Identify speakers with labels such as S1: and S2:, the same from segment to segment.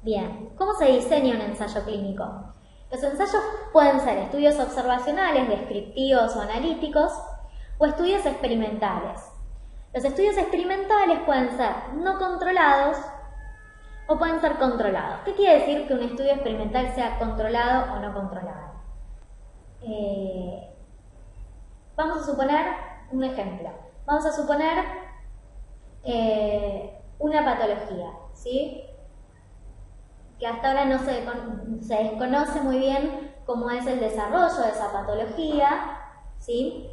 S1: Bien, ¿cómo se diseña un ensayo clínico? Los ensayos pueden ser estudios observacionales, descriptivos o analíticos, o estudios experimentales. Los estudios experimentales pueden ser no controlados o pueden ser controlados. ¿Qué quiere decir que un estudio experimental sea controlado o no controlado? Vamos a suponer un ejemplo. Vamos a suponer una patología, ¿sí? Que hasta ahora no se desconoce muy bien cómo es el desarrollo de esa patología, ¿sí?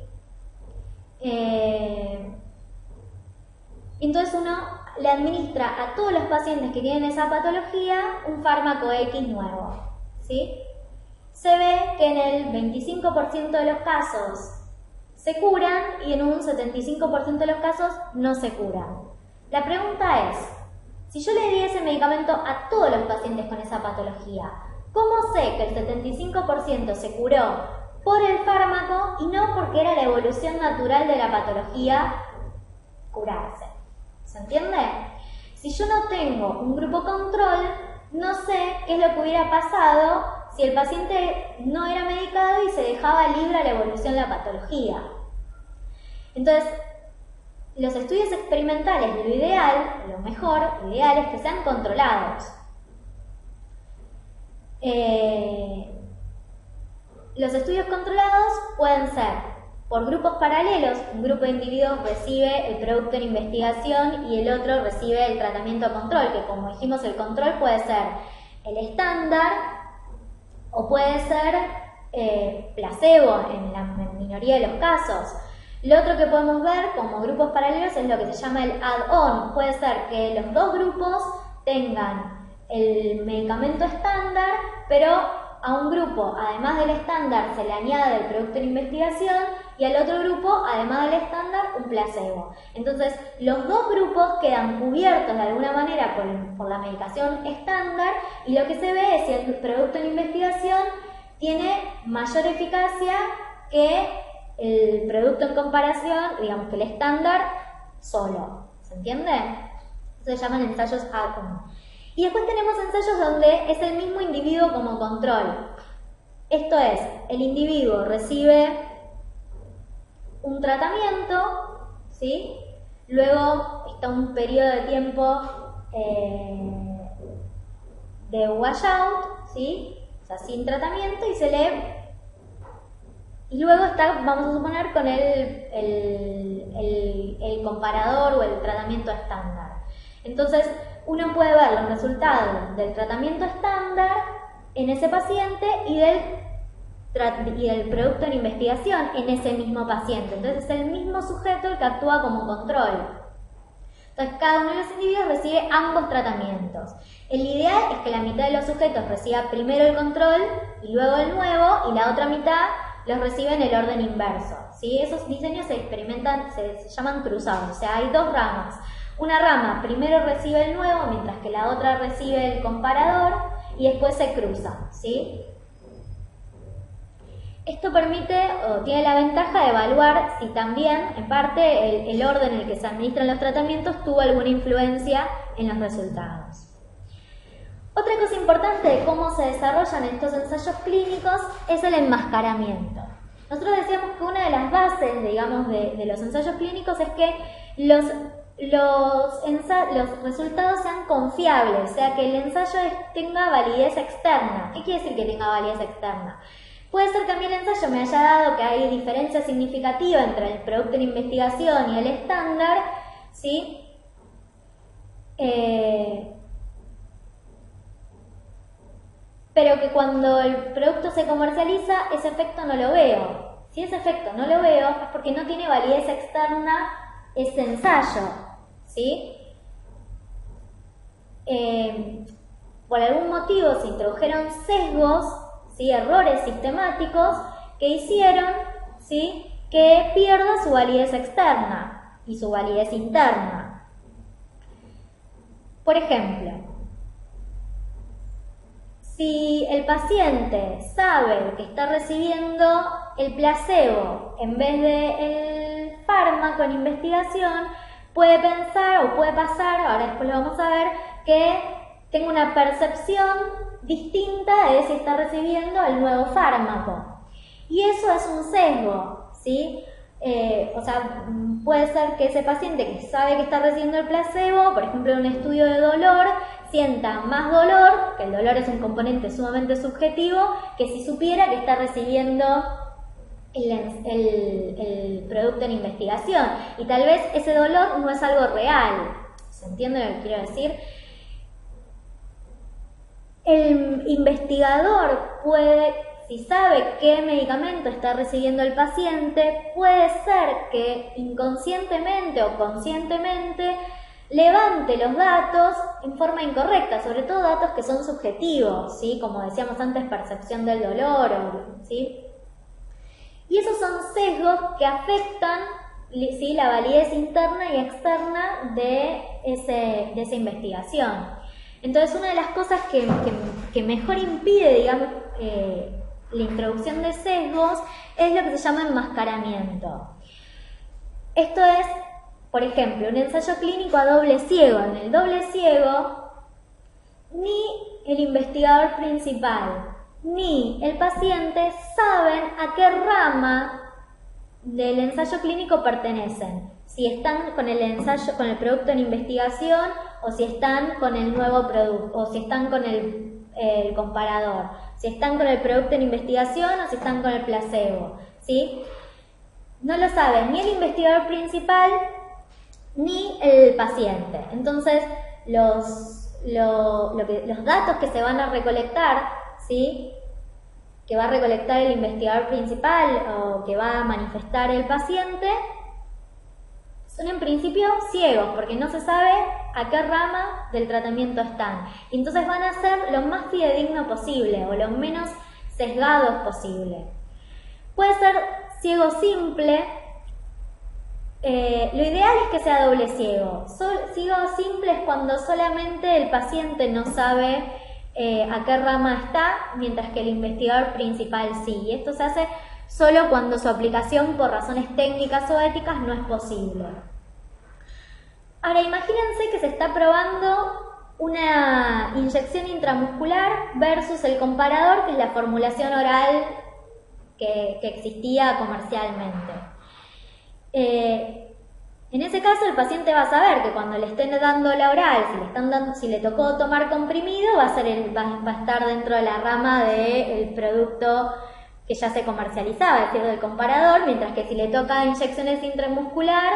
S1: Entonces uno le administra a todos los pacientes que tienen esa patología un fármaco X nuevo, ¿sí? Se ve que en el 25% de los casos se curan y en un 75% de los casos no se curan. La pregunta es, si yo le di ese medicamento a todos los pacientes con esa patología, ¿cómo sé que el 75% se curó por el fármaco y no porque era la evolución natural de la patología curarse? ¿Se entiende? Si yo no tengo un grupo control, no sé qué es lo que hubiera pasado si el paciente no era medicado y se dejaba libre a la evolución de la patología. Entonces, los estudios experimentales, lo ideal, lo mejor, lo ideal es que sean controlados. Los estudios controlados pueden ser por grupos paralelos. Un grupo de individuos recibe el producto en investigación y el otro recibe el tratamiento a control, que como dijimos el control puede ser el estándar o puede ser placebo en la minoría de los casos. Lo otro que podemos ver como grupos paralelos es lo que se llama el add-on. Puede ser que los dos grupos tengan el medicamento estándar, pero a un grupo, además del estándar, se le añade el producto en investigación y al otro grupo, además del estándar, un placebo. Entonces, los dos grupos quedan cubiertos de alguna manera por la medicación estándar y lo que se ve es si el producto en investigación tiene mayor eficacia que el producto en comparación, digamos que el estándar solo. ¿Se entiende? Eso se llaman ensayos add-on. Y después tenemos ensayos donde es el mismo individuo como control. Esto es, el individuo recibe un tratamiento, ¿sí? Luego está un periodo de tiempo de washout, ¿sí? O sea, sin tratamiento y se le... Y luego está, vamos a suponer, con el comparador o el tratamiento estándar. Entonces, uno puede ver los resultados del tratamiento estándar en ese paciente y del producto en investigación en ese mismo paciente. Entonces, es el mismo sujeto el que actúa como control. Entonces, cada uno de los individuos recibe ambos tratamientos. El ideal es que la mitad de los sujetos reciba primero el control y luego el nuevo, y la otra mitad los recibe en el orden inverso, ¿sí? Esos diseños se experimentan, se llaman cruzados, o sea, hay dos ramas. Una rama primero recibe el nuevo, mientras que la otra recibe el comparador, y después se cruzan, ¿sí? Esto permite, o tiene la ventaja de evaluar si también, en parte, el orden en el que se administran los tratamientos tuvo alguna influencia en los resultados. Otra cosa importante de cómo se desarrollan estos ensayos clínicos es el enmascaramiento. Nosotros decíamos que una de las bases, digamos, de los ensayos clínicos es que los resultados sean confiables, o sea, que el ensayo tenga validez externa. ¿Qué quiere decir que tenga validez externa? Puede ser que a mí el ensayo me haya dado que hay diferencia significativa entre el producto en investigación y el estándar, ¿sí? Pero que cuando el producto se comercializa, ese efecto no lo veo. Si ese efecto no lo veo, es porque no tiene validez externa ese ensayo, ¿sí? Por algún motivo se introdujeron sesgos, ¿sí? Errores sistemáticos que hicieron, ¿sí? Que pierda su validez externa y su validez interna. Por ejemplo, si el paciente sabe que está recibiendo el placebo en vez del fármaco en investigación, puede pensar o puede pasar, ahora después lo vamos a ver, que tenga una percepción distinta de si está recibiendo el nuevo fármaco. Y eso es un sesgo, ¿sí? O sea, puede ser que ese paciente que sabe que está recibiendo el placebo, por ejemplo en un estudio de dolor, sienta más dolor, que el dolor es un componente sumamente subjetivo, que si supiera que está recibiendo el producto en investigación. Y tal vez ese dolor no es algo real. ¿Se entiende lo que quiero decir? El investigador puede, si sabe qué medicamento está recibiendo el paciente, puede ser que inconscientemente o conscientemente levante los datos en forma incorrecta, sobre todo datos que son subjetivos, ¿sí? Como decíamos antes, percepción del dolor, ¿sí? Y esos son sesgos que afectan, ¿sí?, la validez interna y externa de esa investigación. Entonces, una de las cosas que mejor impide, digamos, la introducción de sesgos es lo que se llama enmascaramiento. Esto es, por ejemplo, un ensayo clínico a doble ciego. En el doble ciego, ni el investigador principal ni el paciente saben a qué rama del ensayo clínico pertenecen. Si están con el ensayo, con el producto en investigación, o si están con el nuevo producto, o si están con el comparador, si están con el producto en investigación o si están con el placebo, ¿sí? No lo saben ni el investigador principal ni el paciente. Entonces, los datos que se van a recolectar, ¿sí?, que va a recolectar el investigador principal o que va a manifestar el paciente, son en principio ciegos, porque no se sabe a qué rama del tratamiento están. Y entonces van a ser lo más fidedigno posible o lo menos sesgados posible. Puede ser ciego simple. Lo ideal es que sea doble ciego. Ciego simple es cuando solamente el paciente no sabe a qué rama está, mientras que el investigador principal sí. Y esto se hace solo cuando su aplicación por razones técnicas o éticas no es posible. Ahora imagínense que se está probando una inyección intramuscular versus el comparador, que es la formulación oral que existía comercialmente. En ese caso el paciente va a saber que cuando le estén dando la oral, si le tocó tomar comprimido, va a estar dentro de la rama del producto que ya se comercializaba, es decir, del comparador, mientras que si le toca inyecciones intramuscular,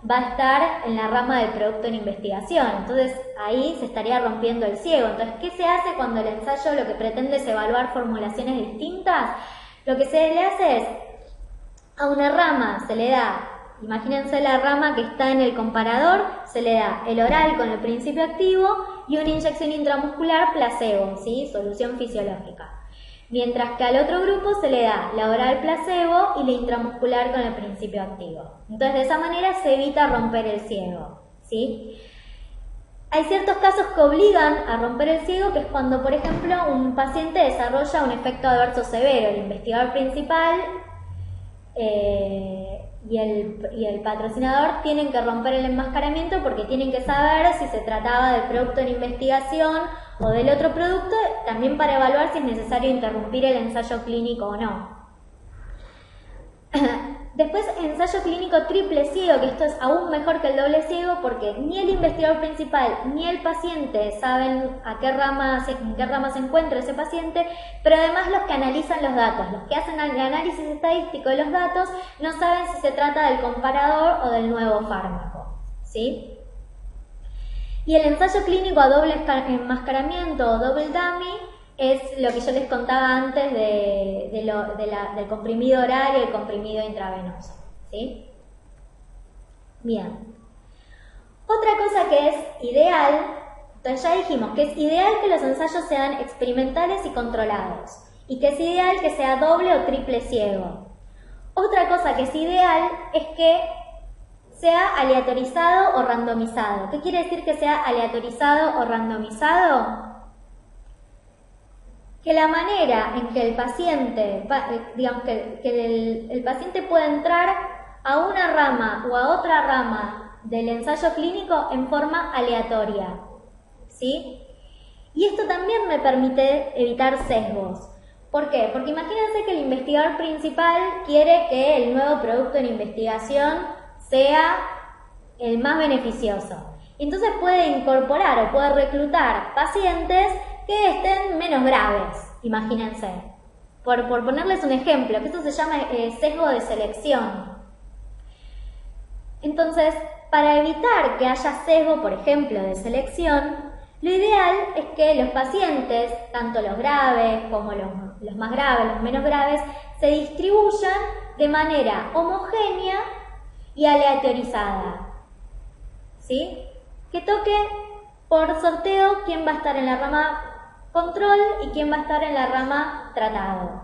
S1: va a estar en la rama del producto en investigación. Entonces ahí se estaría rompiendo el ciego. Entonces, ¿qué se hace cuando el ensayo lo que pretende es evaluar formulaciones distintas? Lo que se le hace es, a una rama se le da, imagínense la rama que está en el comparador, se le da el oral con el principio activo y una inyección intramuscular placebo, ¿sí?, solución fisiológica. Mientras que al otro grupo se le da la oral placebo y la intramuscular con el principio activo. Entonces, de esa manera se evita romper el ciego, ¿sí? Hay ciertos casos que obligan a romper el ciego, que es cuando, por ejemplo, un paciente desarrolla un efecto adverso severo. El investigador principal y el patrocinador tienen que romper el enmascaramiento porque tienen que saber si se trataba del producto en investigación o del otro producto, también para evaluar si es necesario interrumpir el ensayo clínico o no. Después, ensayo clínico triple ciego, que esto es aún mejor que el doble ciego porque ni el investigador principal ni el paciente saben en qué rama se encuentra ese paciente, pero además los que analizan los datos, los que hacen el análisis estadístico de los datos, no saben si se trata del comparador o del nuevo fármaco, ¿sí? Y el ensayo clínico a doble enmascaramiento o double dummy es lo que yo les contaba antes del comprimido oral y el comprimido intravenoso, ¿sí? Bien. Otra cosa que es ideal, entonces ya dijimos que es ideal que los ensayos sean experimentales y controlados, y que es ideal que sea doble o triple ciego. Otra cosa que es ideal es que sea aleatorizado o randomizado. ¿Qué quiere decir que sea aleatorizado o randomizado? Que la manera en que el paciente, digamos que el paciente puede entrar a una rama o a otra rama del ensayo clínico en forma aleatoria, ¿sí? Y esto también me permite evitar sesgos. ¿Por qué? Porque imagínense que el investigador principal quiere que el nuevo producto en investigación sea el más beneficioso. Y entonces puede incorporar o puede reclutar pacientes que estén menos graves, imagínense. Por ponerles un ejemplo, que esto se llama sesgo de selección. Entonces, para evitar que haya sesgo, por ejemplo, de selección, lo ideal es que los pacientes, tanto los graves como los más graves, los menos graves, se distribuyan de manera homogénea y aleatorizada. ¿Sí? Que toque por sorteo quién va a estar en la rama control y quién va a estar en la rama tratado.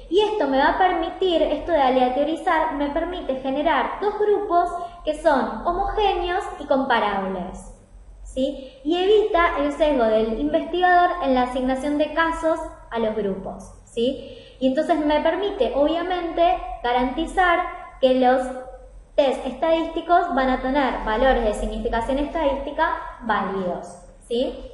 S1: Y esto me va a permitir, esto de aleatorizar, me permite generar dos grupos que son homogéneos y comparables. ¿Sí? Y evita el sesgo del investigador en la asignación de casos a los grupos. ¿Sí? Y entonces me permite, obviamente, garantizar que los test estadísticos van a tener valores de significación estadística válidos. ¿Sí?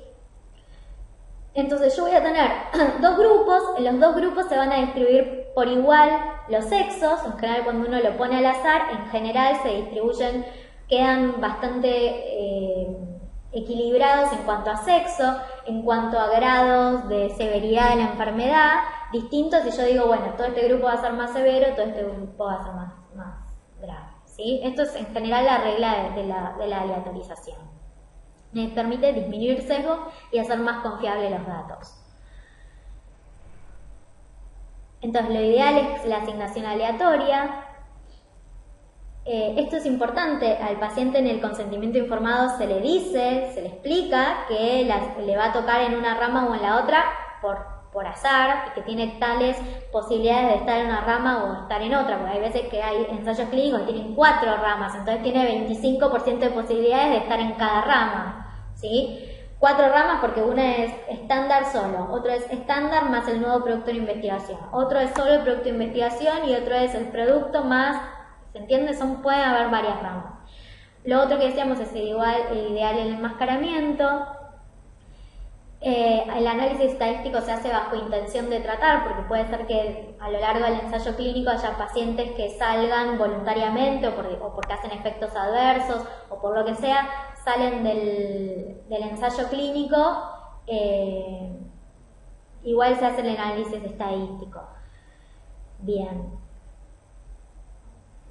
S1: Entonces yo voy a tener dos grupos, en los dos grupos se van a distribuir por igual los sexos, en general cuando uno lo pone al azar, en general se distribuyen, quedan bastante equilibrados en cuanto a sexo, en cuanto a grados de severidad de la enfermedad, distintos si yo digo, bueno, todo este grupo va a ser más severo, todo este grupo va a ser más grave. ¿Sí? Esto es en general la regla de la aleatorización. Me permite disminuir sesgo y hacer más confiables los datos. Entonces, lo ideal es la asignación aleatoria. Esto es importante, al paciente en el consentimiento informado se le dice, se le explica que le va a tocar en una rama o en la otra por azar, y que tiene tales posibilidades de estar en una rama o estar en otra, porque hay veces que hay ensayos clínicos que tienen 4 ramas, entonces tiene 25% de posibilidades de estar en cada rama, ¿sí? 4 ramas porque una es estándar solo, otro es estándar más el nuevo producto de investigación, otro es solo el producto de investigación y otro es el producto más, ¿se entiende? Pueden haber varias ramas. Lo otro que decíamos es el ideal el enmascaramiento. El análisis estadístico se hace bajo intención de tratar, porque puede ser que a lo largo del ensayo clínico haya pacientes que salgan voluntariamente o porque hacen efectos adversos o por lo que sea, salen del ensayo clínico, igual se hace el análisis estadístico. Bien.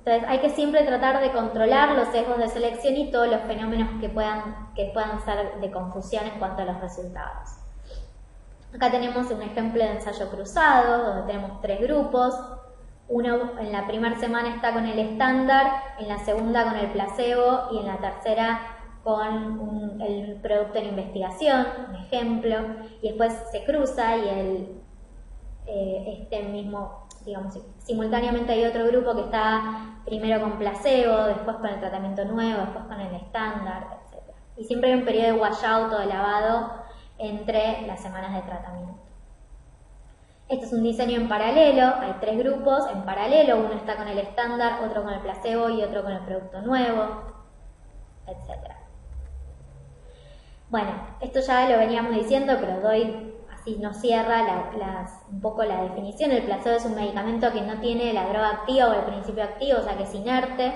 S1: Entonces hay que siempre tratar de controlar los sesgos de selección y todos los fenómenos que puedan ser de confusión en cuanto a los resultados. Acá tenemos un ejemplo de ensayo cruzado, donde tenemos 3 grupos. Uno en la primera semana está con el estándar, en la segunda con el placebo y en la tercera con el producto en investigación, un ejemplo. Y después se cruza y digamos, simultáneamente hay otro grupo que está primero con placebo, después con el tratamiento nuevo, después con el estándar, etc. Y siempre hay un periodo de washout o de lavado entre las semanas de tratamiento. Este es un diseño en paralelo, hay 3 grupos en paralelo, uno está con el estándar, otro con el placebo y otro con el producto nuevo, etc. Bueno, esto ya lo veníamos diciendo, pero así nos cierra un poco la definición. El placebo es un medicamento que no tiene la droga activa o el principio activo, o sea que es inerte.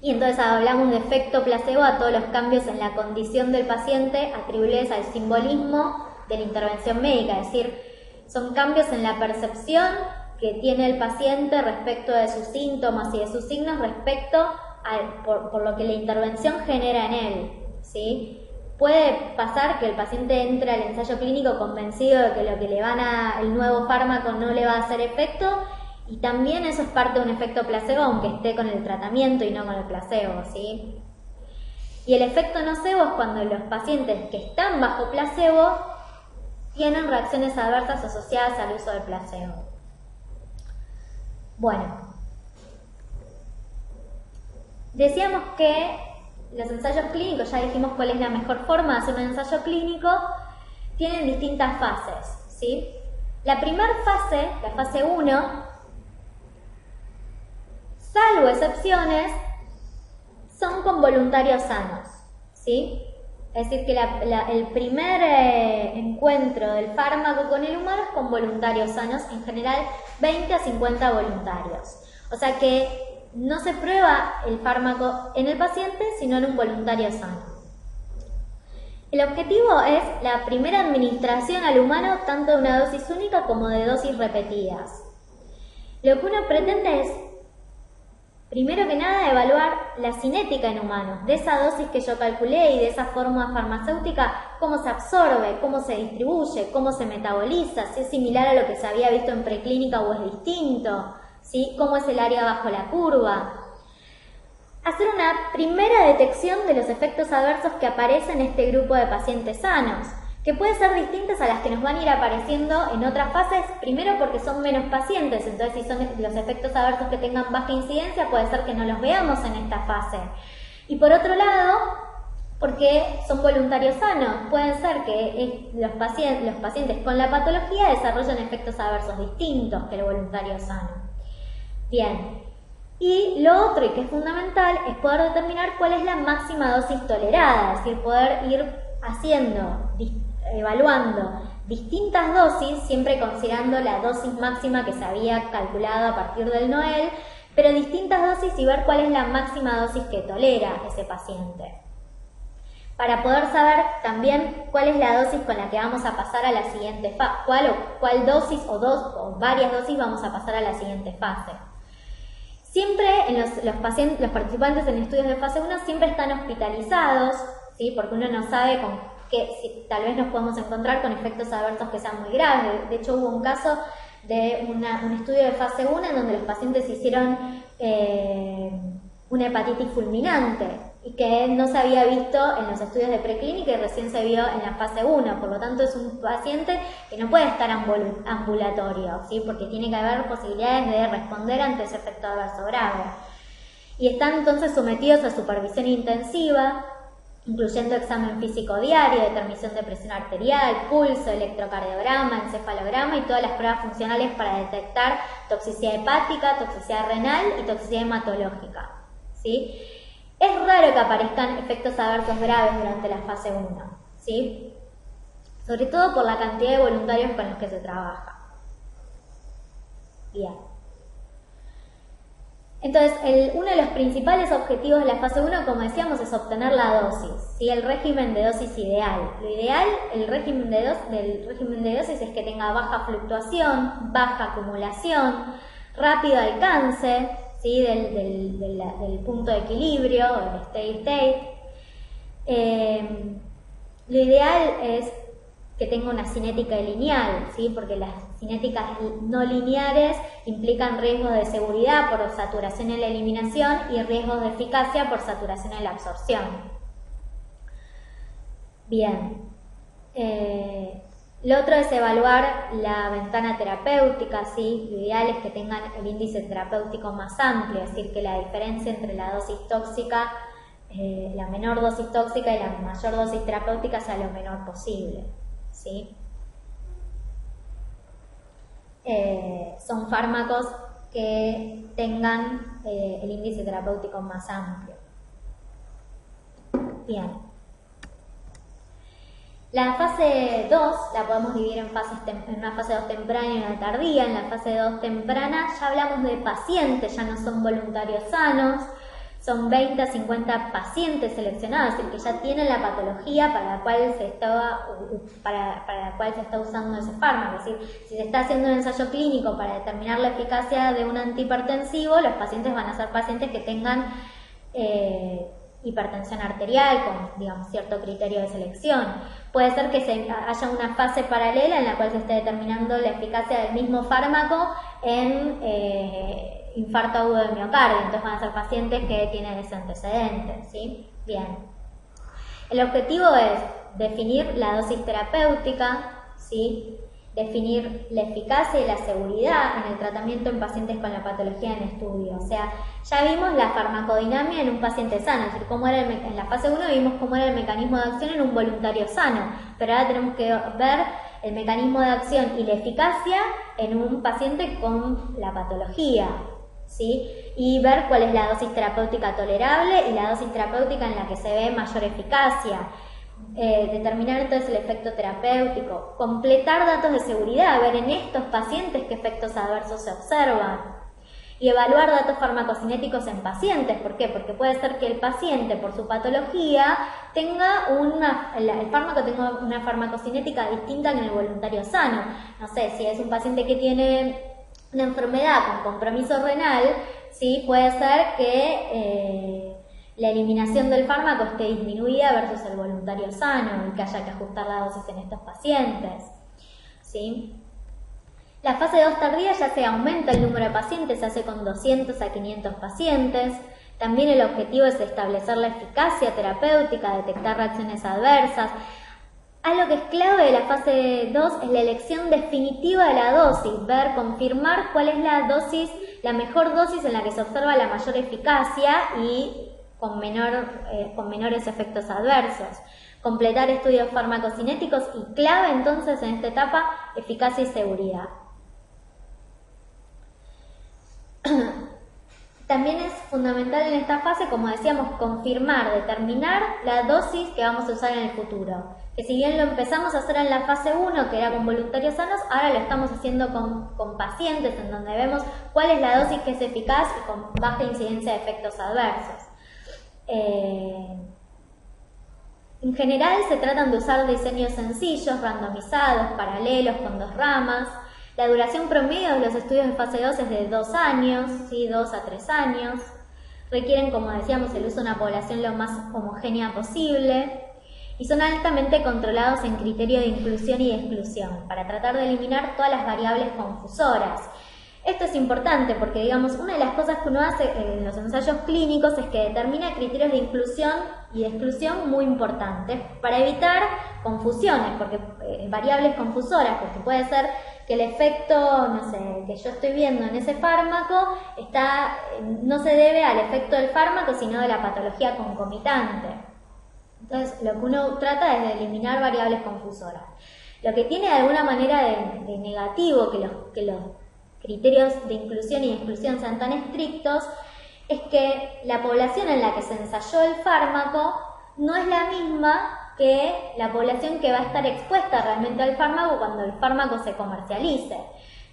S1: Y entonces hablamos de efecto placebo a todos los cambios en la condición del paciente atribuibles al simbolismo de la intervención médica, es decir, son cambios en la percepción que tiene el paciente respecto de sus síntomas y de sus signos respecto por lo que la intervención genera en él, ¿sí? Puede pasar que el paciente entre al ensayo clínico convencido de que lo que el nuevo fármaco no le va a hacer efecto, y también eso es parte de un efecto placebo, aunque esté con el tratamiento y no con el placebo, ¿sí? Y el efecto nocebo es cuando los pacientes que están bajo placebo tienen reacciones adversas asociadas al uso del placebo. Bueno, decíamos que los ensayos clínicos, ya dijimos cuál es la mejor forma de hacer un ensayo clínico, tienen distintas fases, ¿sí? La primera fase, la fase 1, salvo excepciones, son con voluntarios sanos, ¿sí? Es decir, que el primer encuentro del fármaco con el humano es con voluntarios sanos, en general 20 a 50 voluntarios. O sea que no se prueba el fármaco en el paciente, sino en un voluntario sano. El objetivo es la primera administración al humano tanto de una dosis única como de dosis repetidas. Lo que uno pretende es, primero que nada, evaluar la cinética en humanos, de esa dosis que yo calculé y de esa fórmula farmacéutica, cómo se absorbe, cómo se distribuye, cómo se metaboliza, si es similar a lo que se había visto en preclínica o es distinto, ¿sí? Cómo es el área bajo la curva. Hacer una primera detección de los efectos adversos que aparecen en este grupo de pacientes sanos, que pueden ser distintas a las que nos van a ir apareciendo en otras fases, primero porque son menos pacientes, entonces si son los efectos adversos que tengan baja incidencia, puede ser que no los veamos en esta fase. Y por otro lado, porque son voluntarios sanos, pueden ser que los pacientes con la patología desarrollen efectos adversos distintos que el voluntario sano. Bien. Y lo otro, y que es fundamental, es poder determinar cuál es la máxima dosis tolerada, es decir, poder ir evaluando distintas dosis, siempre considerando la dosis máxima que se había calculado a partir del NOEL, pero distintas dosis y ver cuál es la máxima dosis que tolera ese paciente. Para poder saber también cuál es la dosis con la que vamos a pasar a la siguiente fase, cuál dosis o varias dosis vamos a pasar a la siguiente fase. Siempre los participantes en estudios de fase 1 siempre están hospitalizados, ¿sí? Porque uno no sabe si tal vez nos podemos encontrar con efectos adversos que sean muy graves. De hecho, hubo un caso de un estudio de fase 1 en donde los pacientes hicieron una hepatitis fulminante y que no se había visto en los estudios de preclínica y recién se vio en la fase 1. Por lo tanto, es un paciente que no puede estar ambulatorio, ¿sí? Porque tiene que haber posibilidades de responder ante ese efecto adverso grave. Y están entonces sometidos a supervisión intensiva, incluyendo examen físico diario, determinación de presión arterial, pulso, electrocardiograma, encefalograma y todas las pruebas funcionales para detectar toxicidad hepática, toxicidad renal y toxicidad hematológica, ¿sí? Es raro que aparezcan efectos adversos graves durante la fase 1, ¿sí? Sobre todo por la cantidad de voluntarios con los que se trabaja. Bien. Entonces, uno de los principales objetivos de la fase 1, como decíamos, es obtener la dosis, ¿sí? El régimen de dosis ideal. Lo ideal, del régimen de dosis es que tenga baja fluctuación, baja acumulación, rápido alcance, ¿sí? del punto de equilibrio, del steady state. Lo ideal es que tenga una cinética lineal, ¿sí? Porque las cinéticas no lineares implican riesgos de seguridad por saturación en la eliminación y riesgos de eficacia por saturación en la absorción. Bien. Lo otro es evaluar la ventana terapéutica, ¿sí? Lo ideal es que tengan el índice terapéutico más amplio, es decir, que la diferencia entre la dosis tóxica, la menor dosis tóxica y la mayor dosis terapéutica sea lo menor posible, ¿sí? Son fármacos que tengan el índice terapéutico más amplio. Bien. La fase 2 la podemos dividir en una fase 2 temprana y una tardía. En la fase 2 temprana ya hablamos de pacientes, ya no son voluntarios sanos, son 20 a 50 pacientes seleccionados, es decir, que ya tienen la patología para la cual se está usando ese fármaco. Es decir, si se está haciendo un ensayo clínico para determinar la eficacia de un antihipertensivo, los pacientes van a ser pacientes que tengan hipertensión arterial con, digamos, cierto criterio de selección. Puede ser que haya una fase paralela en la cual se esté determinando la eficacia del mismo fármaco en infarto agudo de miocardio, entonces van a ser pacientes que tienen ese antecedente, ¿sí? Bien. El objetivo es definir la dosis terapéutica, ¿sí? Definir la eficacia y la seguridad en el tratamiento en pacientes con la patología en estudio. O sea, ya vimos la farmacodinamia en un paciente sano, es decir, en la fase 1 vimos cómo era el mecanismo de acción en un voluntario sano, pero ahora tenemos que ver el mecanismo de acción y la eficacia en un paciente con la patología, ¿sí? Y ver cuál es la dosis terapéutica tolerable y la dosis terapéutica en la que se ve mayor eficacia. determinar entonces el efecto terapéutico, completar datos de seguridad, ver en estos pacientes qué efectos adversos se observan y evaluar datos farmacocinéticos en pacientes. ¿Por qué? Porque puede ser que el paciente, por su patología, tenga el fármaco tenga una farmacocinética distinta que en el voluntario sano. No sé, si es un paciente que tiene una enfermedad con compromiso renal, ¿sí? Puede ser que la eliminación del fármaco esté disminuida versus el voluntario sano y que haya que ajustar la dosis en estos pacientes, ¿sí? La fase 2 tardía ya se aumenta el número de pacientes, se hace con 200 a 500 pacientes. También el objetivo es establecer la eficacia terapéutica, detectar reacciones adversas. Algo que es clave de la fase 2 es la elección definitiva de la dosis, confirmar cuál es la mejor dosis en la que se observa la mayor eficacia y con menores efectos adversos. Completar estudios farmacocinéticos y clave entonces en esta etapa, eficacia y seguridad. También es fundamental en esta fase, como decíamos, confirmar, determinar la dosis que vamos a usar en el futuro. Que si bien lo empezamos a hacer en la fase 1, que era con voluntarios sanos, ahora lo estamos haciendo con pacientes, en donde vemos cuál es la dosis que es eficaz y con baja incidencia de efectos adversos. En general se tratan de usar diseños sencillos, randomizados, paralelos, con 2 ramas. La duración promedio de los estudios de fase 2 es de 2 años, ¿sí? 2 a 3 años. Requieren, como decíamos, el uso de una población lo más homogénea posible y son altamente controlados en criterio de inclusión y de exclusión para tratar de eliminar todas las variables confusoras. Esto es importante porque, digamos, una de las cosas que uno hace en los ensayos clínicos es que determina criterios de inclusión y de exclusión muy importantes para evitar confusiones, porque variables confusoras, porque puede ser que el efecto, no sé, que yo estoy viendo en ese fármaco no se debe al efecto del fármaco, sino de la patología concomitante. Entonces, lo que uno trata es de eliminar variables confusoras. Lo que tiene de alguna manera de negativo que los criterios de inclusión y de exclusión sean tan estrictos, es que la población en la que se ensayó el fármaco no es la misma que la población que va a estar expuesta realmente al fármaco cuando el fármaco se comercialice.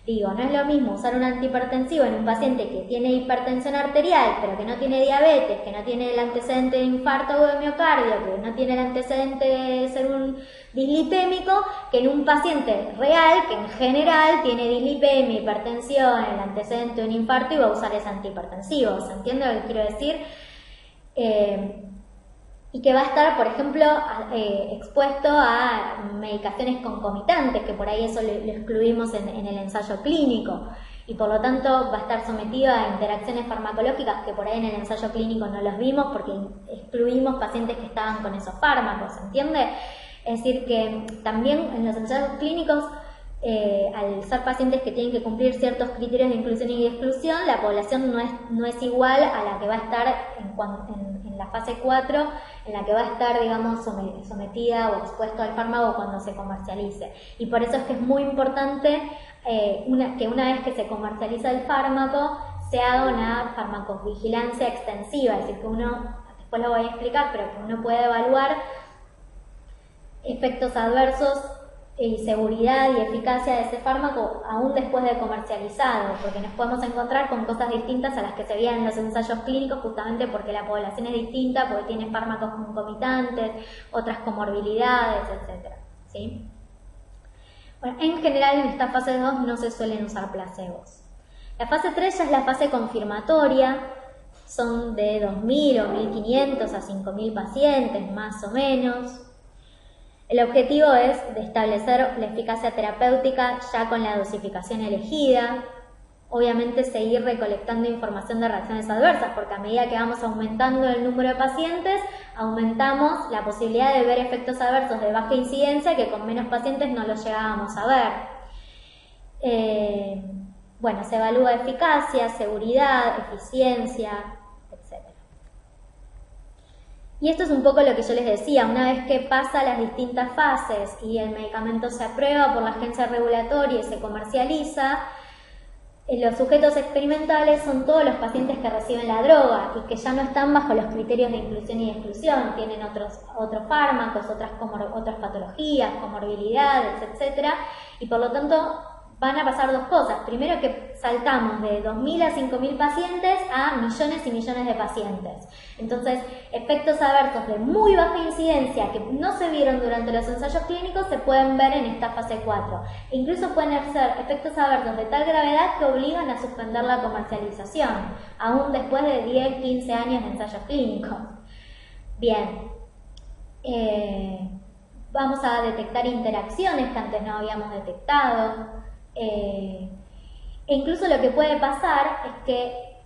S1: Digo, no es lo mismo usar un antihipertensivo en un paciente que tiene hipertensión arterial, pero que no tiene diabetes, que no tiene el antecedente de infarto o de miocardio, que no tiene el antecedente de ser un dislipémico, que en un paciente real, que en general tiene dislipemia, hipertensión, el antecedente de un infarto y va a usar ese antihipertensivo. ¿Se entiende lo que quiero decir? Y que va a estar, por ejemplo, expuesto a medicaciones concomitantes, que por ahí eso lo excluimos en el ensayo clínico, y por lo tanto va a estar sometido a interacciones farmacológicas que por ahí en el ensayo clínico no los vimos porque excluimos pacientes que estaban con esos fármacos, ¿entiende? Es decir, que también en los ensayos clínicos, al ser pacientes que tienen que cumplir ciertos criterios de inclusión y de exclusión, la población no es igual a la que va a estar en la fase 4, en la que va a estar, digamos, sometida o expuesto al fármaco cuando se comercialice. Y por eso es que es muy importante que una vez que se comercializa el fármaco, se haga una farmacovigilancia extensiva, es decir, que uno, después lo voy a explicar, pero que uno puede evaluar efectos adversos y seguridad y eficacia de ese fármaco aún después de comercializado, porque nos podemos encontrar con cosas distintas a las que se veían en los ensayos clínicos, justamente porque la población es distinta, porque tiene fármacos concomitantes, otras comorbilidades, etc. ¿Sí? Bueno, en general en esta fase 2 no se suelen usar placebos. La fase 3 ya es la fase confirmatoria, son de 2.000 o 1.500 a 5.000 pacientes, más o menos. El objetivo es de establecer la eficacia terapéutica ya con la dosificación elegida. Obviamente seguir recolectando información de reacciones adversas, porque a medida que vamos aumentando el número de pacientes, aumentamos la posibilidad de ver efectos adversos de baja incidencia que con menos pacientes no los llegábamos a ver. Bueno, se evalúa eficacia, seguridad, eficiencia, etc. Y esto es un poco lo que yo les decía, una vez que pasa las distintas fases y el medicamento se aprueba por la agencia regulatoria y se comercializa, Los sujetos experimentales son todos los pacientes que reciben la droga y que ya no están bajo los criterios de inclusión y de exclusión, tienen otros fármacos, otras patologías, comorbilidades, etc. Y por lo tanto van a pasar dos cosas. Primero, que saltamos de 2.000 a 5.000 pacientes a millones y millones de pacientes. Entonces, efectos adversos de muy baja incidencia que no se vieron durante los ensayos clínicos se pueden ver en esta fase 4. E incluso pueden ser efectos adversos de tal gravedad que obligan a suspender la comercialización, aún después de 10, 15 años de ensayos clínicos. Bien. Vamos a detectar interacciones que antes no habíamos detectado. E incluso lo que puede pasar es que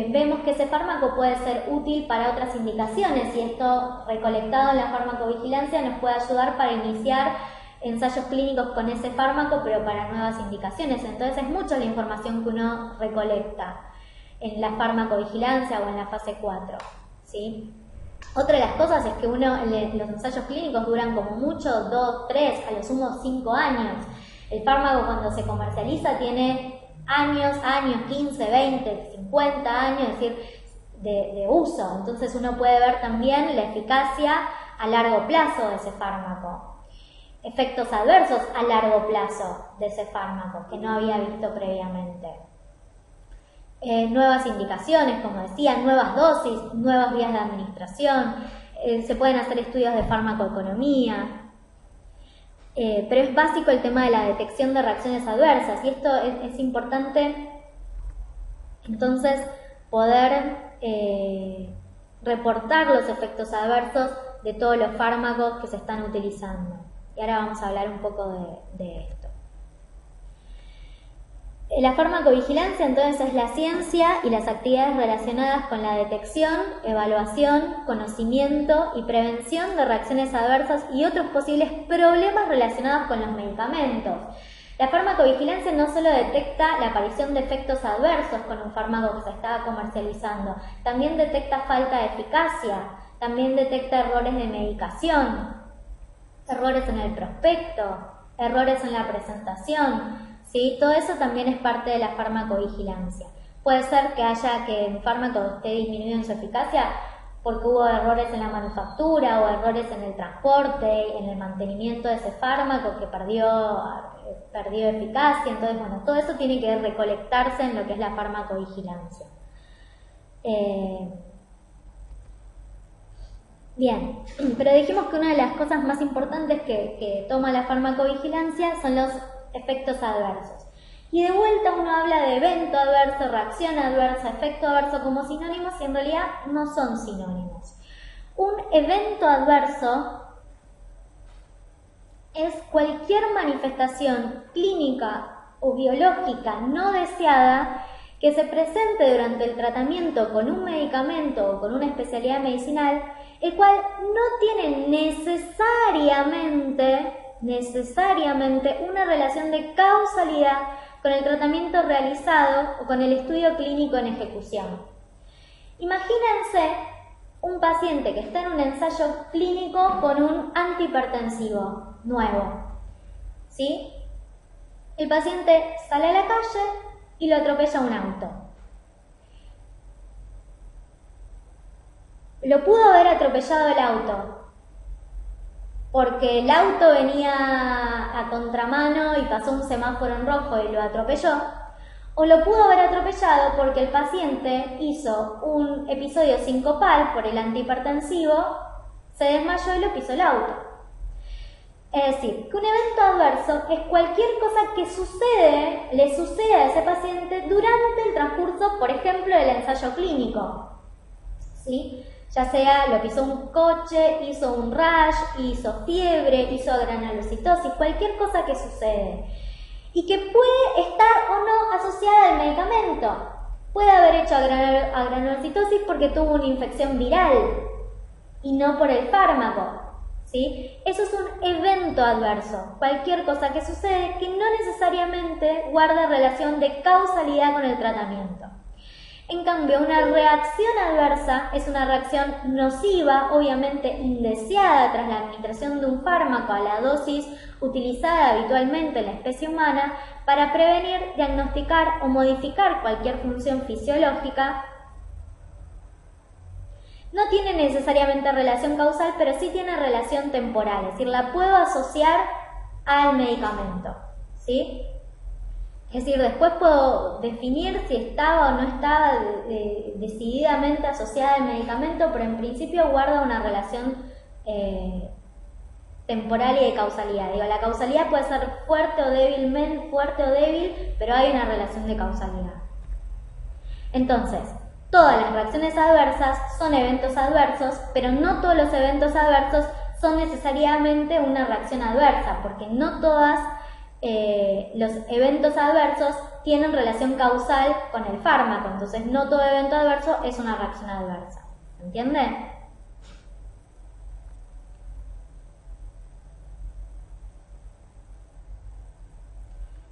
S1: vemos que ese fármaco puede ser útil para otras indicaciones y esto recolectado en la farmacovigilancia nos puede ayudar para iniciar ensayos clínicos con ese fármaco, pero para nuevas indicaciones. Entonces es mucha la información que uno recolecta en la farmacovigilancia o en la fase 4, ¿sí? Otra de las cosas es que los ensayos clínicos duran como mucho 2, 3, a lo sumo 5 años. El fármaco cuando se comercializa tiene años, 15, 20, 50 años, es decir, de uso. Entonces uno puede ver también la eficacia a largo plazo de ese fármaco. Efectos adversos a largo plazo de ese fármaco que no había visto previamente. Nuevas indicaciones, como decía, nuevas dosis, nuevas vías de administración. Se pueden hacer estudios de farmacoeconomía. Pero es básico el tema de la detección de reacciones adversas y esto es importante entonces poder reportar los efectos adversos de todos los fármacos que se están utilizando. Y ahora vamos a hablar un poco de esto. La farmacovigilancia entonces es la ciencia y las actividades relacionadas con la detección, evaluación, conocimiento y prevención de reacciones adversas y otros posibles problemas relacionados con los medicamentos. La farmacovigilancia no solo detecta la aparición de efectos adversos con un fármaco que se estaba comercializando, también detecta falta de eficacia, también detecta errores de medicación, errores en el prospecto, errores en la presentación. ¿Sí? Todo eso también es parte de la farmacovigilancia. Puede ser que el fármaco esté disminuido en su eficacia porque hubo errores en la manufactura o errores en el transporte, en el mantenimiento de ese fármaco que perdió eficacia. Entonces, bueno, todo eso tiene que recolectarse en lo que es la farmacovigilancia. Bien, pero dijimos que una de las cosas más importantes que toma la farmacovigilancia son los efectos adversos. Y de vuelta uno habla de evento adverso, reacción adversa, efecto adverso como sinónimos y en realidad no son sinónimos. Un evento adverso es cualquier manifestación clínica o biológica no deseada que se presente durante el tratamiento con un medicamento o con una especialidad medicinal, el cual no tiene necesariamente una relación de causalidad con el tratamiento realizado o con el estudio clínico en ejecución. Imagínense un paciente que está en un ensayo clínico con un antihipertensivo nuevo, ¿sí? El paciente sale a la calle y lo atropella un auto. Lo pudo haber atropellado el auto porque el auto venía a contramano y pasó un semáforo en rojo y lo atropelló, o lo pudo haber atropellado porque el paciente hizo un episodio sincopal por el antihipertensivo, se desmayó y lo pisó el auto. Es decir, que un evento adverso es cualquier cosa que le sucede a ese paciente durante el transcurso, por ejemplo, del ensayo clínico, ¿sí? Ya sea lo pisó un coche, hizo un rash, hizo fiebre, hizo granulocitosis, cualquier cosa que sucede. Y que puede estar o no asociada al medicamento. Puede haber hecho granulocitosis porque tuvo una infección viral y no por el fármaco, ¿sí? Eso es un evento adverso, cualquier cosa que sucede que no necesariamente guarda relación de causalidad con el tratamiento. En cambio, una reacción adversa es una reacción nociva, obviamente indeseada tras la administración de un fármaco a la dosis utilizada habitualmente en la especie humana para prevenir, diagnosticar o modificar cualquier función fisiológica. No tiene necesariamente relación causal, pero sí tiene relación temporal, es decir, la puedo asociar al medicamento, ¿sí? Es decir, después puedo definir si estaba o no estaba decididamente asociada al medicamento, pero en principio guarda una relación temporal y de causalidad. Digo, la causalidad puede ser fuerte o débil, pero hay una relación de causalidad. Entonces, todas las reacciones adversas son eventos adversos, pero no todos los eventos adversos son necesariamente una reacción adversa, porque no todas los eventos adversos tienen relación causal con el fármaco, entonces no todo evento adverso es una reacción adversa. ¿Entiende?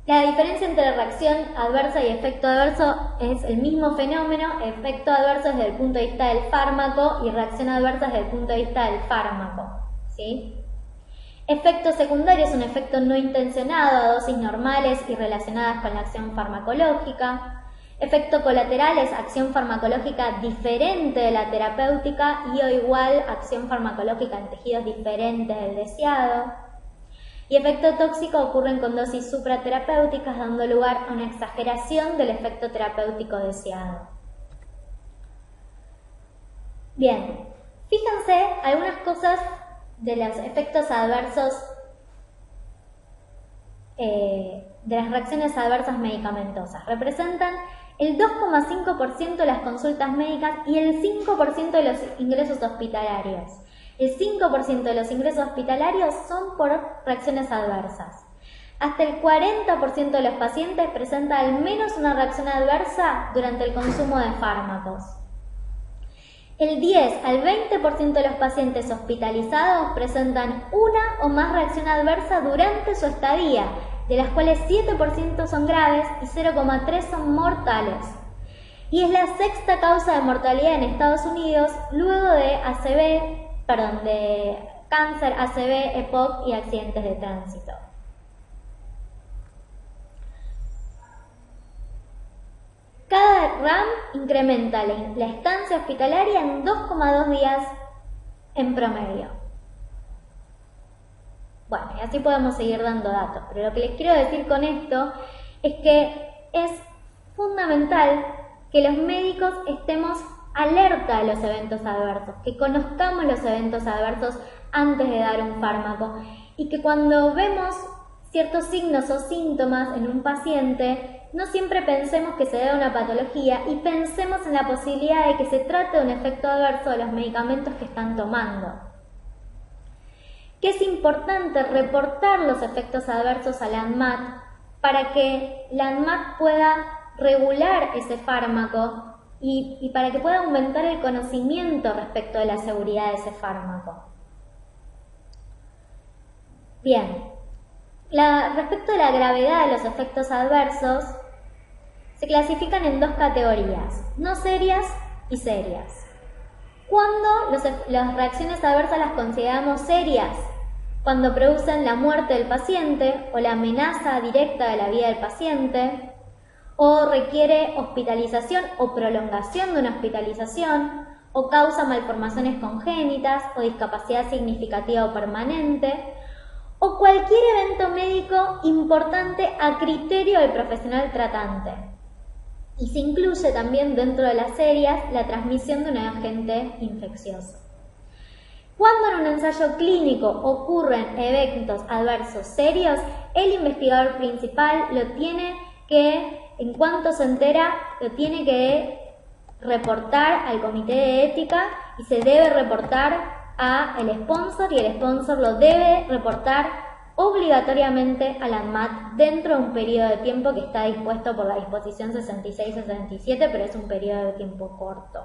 S1: La diferencia entre reacción adversa y efecto adverso es el mismo fenómeno, efecto adverso desde el punto de vista del fármaco y reacción adversa desde el punto de vista del fármaco, ¿sí? Efecto secundario es un efecto no intencionado a dosis normales y relacionadas con la acción farmacológica. Efecto colateral es acción farmacológica diferente de la terapéutica y o igual acción farmacológica en tejidos diferentes del deseado. Y efecto tóxico ocurren con dosis supraterapéuticas, dando lugar a una exageración del efecto terapéutico deseado. Bien, fíjense algunas cosas de los efectos adversos, de las reacciones adversas medicamentosas. Representan el 2,5% de las consultas médicas y el 5% de los ingresos hospitalarios. El 5% de los ingresos hospitalarios son por reacciones adversas. Hasta el 40% de los pacientes presenta al menos una reacción adversa durante el consumo de fármacos. El 10 al 20% de los pacientes hospitalizados presentan una o más reacción adversa durante su estadía, de las cuales 7% son graves y 0,3% son mortales. Y es la sexta causa de mortalidad en Estados Unidos, luego de de cáncer, ACV, EPOC y accidentes de tránsito. Cada RAM incrementa la estancia hospitalaria en 2,2 días en promedio. Bueno, y así podemos seguir dando datos, pero lo que les quiero decir con esto es que es fundamental que los médicos estemos alerta de los eventos adversos, que conozcamos los eventos adversos antes de dar un fármaco y que cuando vemos ciertos signos o síntomas en un paciente, no siempre pensemos que se debe a una patología y pensemos en la posibilidad de que se trate de un efecto adverso de los medicamentos que están tomando. Que es importante reportar los efectos adversos a la ANMAT para que la ANMAT pueda regular ese fármaco y para que pueda aumentar el conocimiento respecto de la seguridad de ese fármaco. Bien. Respecto a la gravedad de los efectos adversos, se clasifican en dos categorías, no serias y serias. ¿Cuándo las reacciones adversas las consideramos serias? Cuando producen la muerte del paciente o la amenaza directa de la vida del paciente, o requiere hospitalización o prolongación de una hospitalización, o causa malformaciones congénitas o discapacidad significativa o permanente, o cualquier evento médico importante a criterio del profesional tratante. Y se incluye también dentro de las serias la transmisión de un agente infeccioso. Cuando en un ensayo clínico ocurren eventos adversos serios, el investigador principal en cuanto se entera, lo tiene que reportar al comité de ética y se debe reportar al sponsor y el sponsor lo debe reportar obligatoriamente a la ANMAT dentro de un periodo de tiempo que está dispuesto por la disposición 66-67, pero es un periodo de tiempo corto.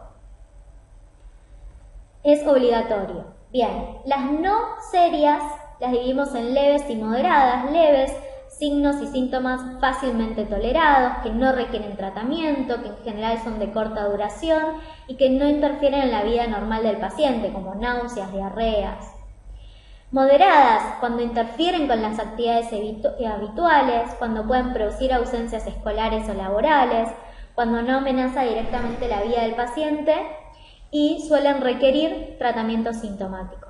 S1: Es obligatorio. Bien, las no serias las dividimos en leves y moderadas. Leves signos y síntomas fácilmente tolerados, que no requieren tratamiento, que en general son de corta duración y que no interfieren en la vida normal del paciente, como náuseas, diarreas. Moderadas, cuando interfieren con las actividades habituales, cuando pueden producir ausencias escolares o laborales, cuando no amenaza directamente la vida del paciente y suelen requerir tratamiento sintomático.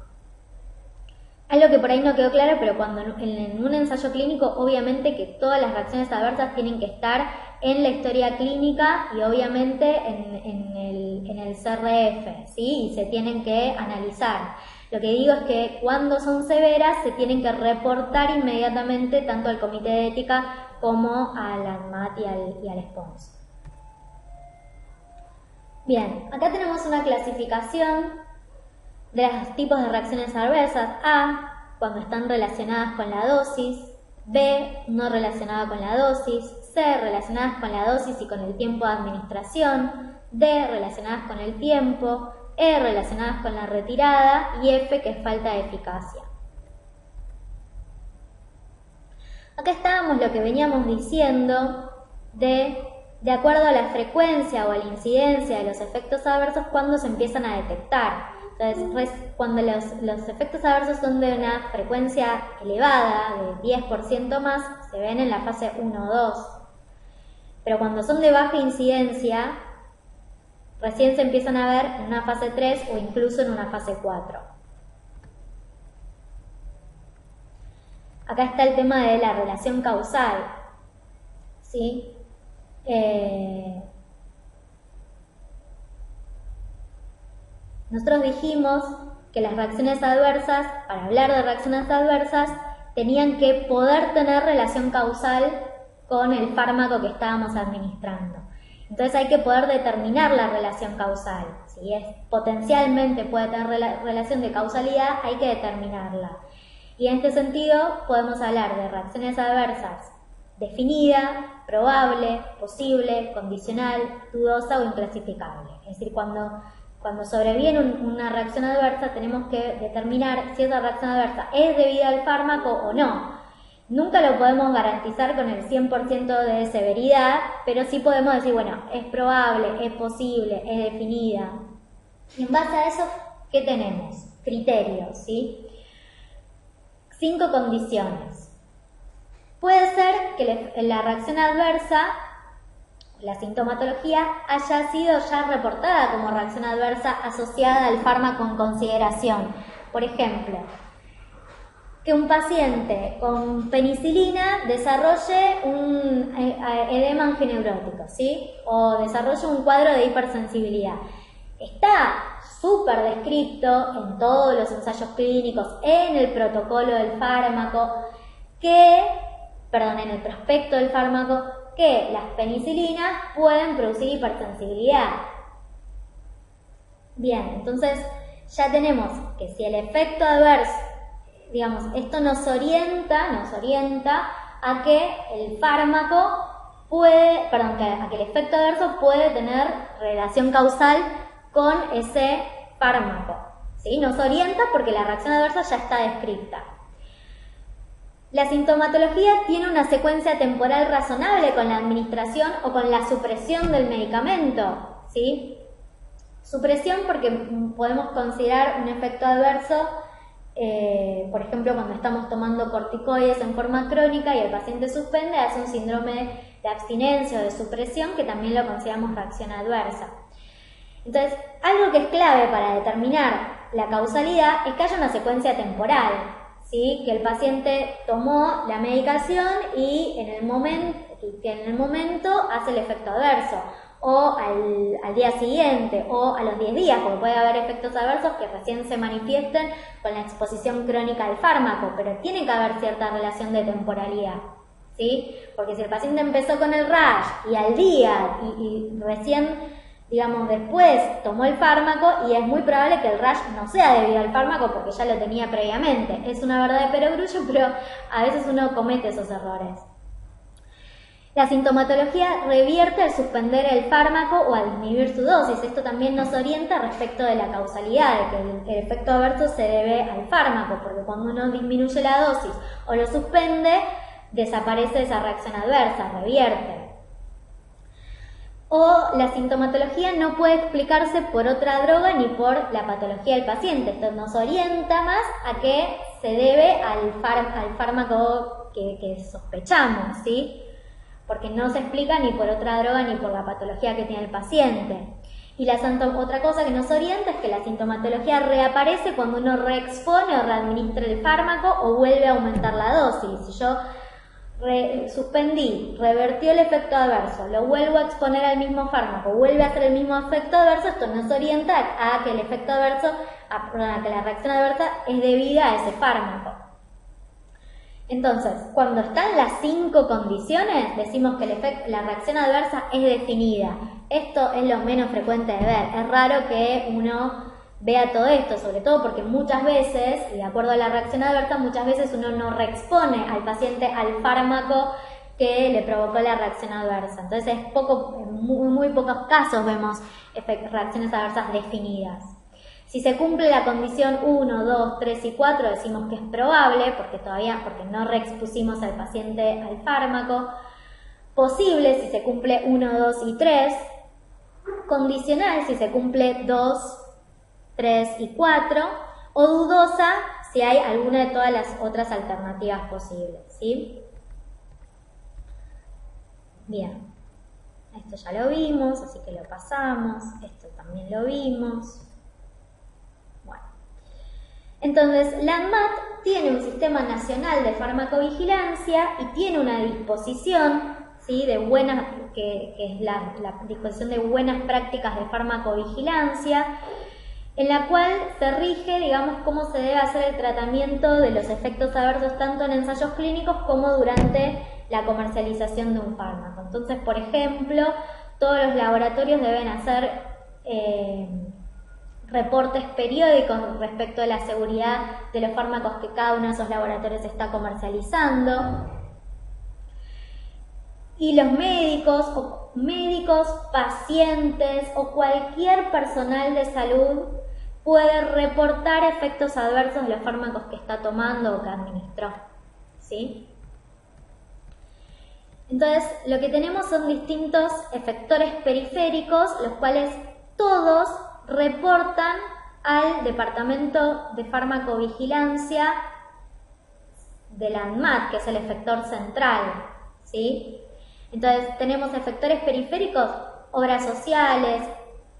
S1: Algo que por ahí no quedó claro, pero cuando en un ensayo clínico, obviamente que todas las reacciones adversas tienen que estar en la historia clínica y obviamente en el CRF, ¿sí? Y se tienen que analizar. Lo que digo es que cuando son severas se tienen que reportar inmediatamente tanto al comité de ética como al ANMAT y al SPONS. Bien, acá tenemos una clasificación de los tipos de reacciones adversas. A, cuando están relacionadas con la dosis. B, no relacionada con la dosis. C, relacionadas con la dosis y con el tiempo de administración. D, relacionadas con el tiempo. E, relacionadas con la retirada. Y F, que es falta de eficacia. Acá estábamos lo que veníamos diciendo de acuerdo a la frecuencia o a la incidencia de los efectos adversos, cuando se empiezan a detectar. Entonces, cuando los efectos adversos son de una frecuencia elevada, de 10% más, se ven en la fase 1 o 2. Pero cuando son de baja incidencia, recién se empiezan a ver en una fase 3 o incluso en una fase 4. Acá está el tema de la relación causal, ¿sí? Nosotros dijimos que las reacciones adversas, para hablar de reacciones adversas, tenían que poder tener relación causal con el fármaco que estábamos administrando. Entonces hay que poder determinar la relación causal. Si potencialmente puede tener relación de causalidad, hay que determinarla. Y en este sentido podemos hablar de reacciones adversas definida, probable, posible, condicional, dudosa o inclasificable. Es decir, cuando sobreviene una reacción adversa, tenemos que determinar si esa reacción adversa es debida al fármaco o no. Nunca lo podemos garantizar con el 100% de severidad, pero sí podemos decir, bueno, es probable, es posible, es definida. Y en base a eso, ¿qué tenemos? Criterios, ¿sí? 5 condiciones. Puede ser que la reacción adversa, la sintomatología, haya sido ya reportada como reacción adversa asociada al fármaco en consideración. Por ejemplo, que un paciente con penicilina desarrolle un edema angineurótico, ¿sí? O desarrolle un cuadro de hipersensibilidad. Está súper descrito en todos los ensayos clínicos, en el protocolo del fármaco, en el prospecto del fármaco, que las penicilinas pueden producir hipersensibilidad. Bien, entonces ya tenemos que si el efecto adverso, digamos, esto nos orienta a que el fármaco a que el efecto adverso puede tener relación causal con ese fármaco, ¿sí? Nos orienta porque la reacción adversa ya está descrita. La sintomatología tiene una secuencia temporal razonable con la administración o con la supresión del medicamento, ¿sí? Supresión porque podemos considerar un efecto adverso, por ejemplo, cuando estamos tomando corticoides en forma crónica y el paciente suspende, hace un síndrome de abstinencia o de supresión, que también lo consideramos reacción adversa. Entonces, algo que es clave para determinar la causalidad es que haya una secuencia temporal, ¿sí? Que el paciente tomó la medicación y que en el momento hace el efecto adverso, o al día siguiente, o a los 10 días, porque puede haber efectos adversos que recién se manifiesten con la exposición crónica al fármaco, pero tiene que haber cierta relación de temporalidad, ¿sí? Porque si el paciente empezó con el rash y al día y recién, digamos, después tomó el fármaco, y es muy probable que el rash no sea debido al fármaco porque ya lo tenía previamente. Es una verdad de perogrullo, pero a veces uno comete esos errores. La sintomatología revierte al suspender el fármaco o al disminuir su dosis. Esto también nos orienta respecto de la causalidad, de que el efecto adverso se debe al fármaco, porque cuando uno disminuye la dosis o lo suspende, desaparece esa reacción adversa, revierte. O la sintomatología no puede explicarse por otra droga ni por la patología del paciente. Esto nos orienta más a que se debe al fármaco que sospechamos, ¿sí? Porque no se explica ni por otra droga ni por la patología que tiene el paciente. Y otra cosa que nos orienta es que la sintomatología reaparece cuando uno reexpone o readministra el fármaco o vuelve a aumentar la dosis. Si yo suspendí, revertió el efecto adverso, lo vuelvo a exponer al mismo fármaco, vuelve a hacer el mismo efecto adverso, esto nos orienta a que el efecto adverso, que la reacción adversa es debida a ese fármaco. Entonces, cuando están las 5 condiciones, decimos que la reacción adversa es definida. Esto es lo menos frecuente de ver. Es raro que uno vea todo esto, sobre todo porque muchas veces, y de acuerdo a la reacción adversa, muchas veces uno no reexpone al paciente al fármaco que le provocó la reacción adversa. Entonces, en muy pocos casos vemos reacciones adversas definidas. Si se cumple la condición 1, 2, 3 y 4, decimos que es probable, porque no reexpusimos al paciente al fármaco. Posible si se cumple 1, 2 y 3. Condicional si se cumple 2, 3 y 4. O dudosa si hay alguna de todas las otras alternativas posibles, ¿sí? Bien. Esto ya lo vimos, así que lo pasamos. Esto también lo vimos. Entonces, la ANMAT tiene un sistema nacional de farmacovigilancia y tiene una disposición, ¿sí?, que es la disposición de buenas prácticas de farmacovigilancia, en la cual se rige, digamos, cómo se debe hacer el tratamiento de los efectos adversos tanto en ensayos clínicos como durante la comercialización de un fármaco. Entonces, por ejemplo, todos los laboratorios deben hacer reportes periódicos respecto a la seguridad de los fármacos que cada uno de esos laboratorios está comercializando. Y los médicos, pacientes o cualquier personal de salud puede reportar efectos adversos de los fármacos que está tomando o que administró, ¿sí? Entonces, lo que tenemos son distintos efectores periféricos, los cuales todos reportan al Departamento de Farmacovigilancia de la ANMAT, que es el efector central, ¿sí? Entonces tenemos efectores periféricos, obras sociales,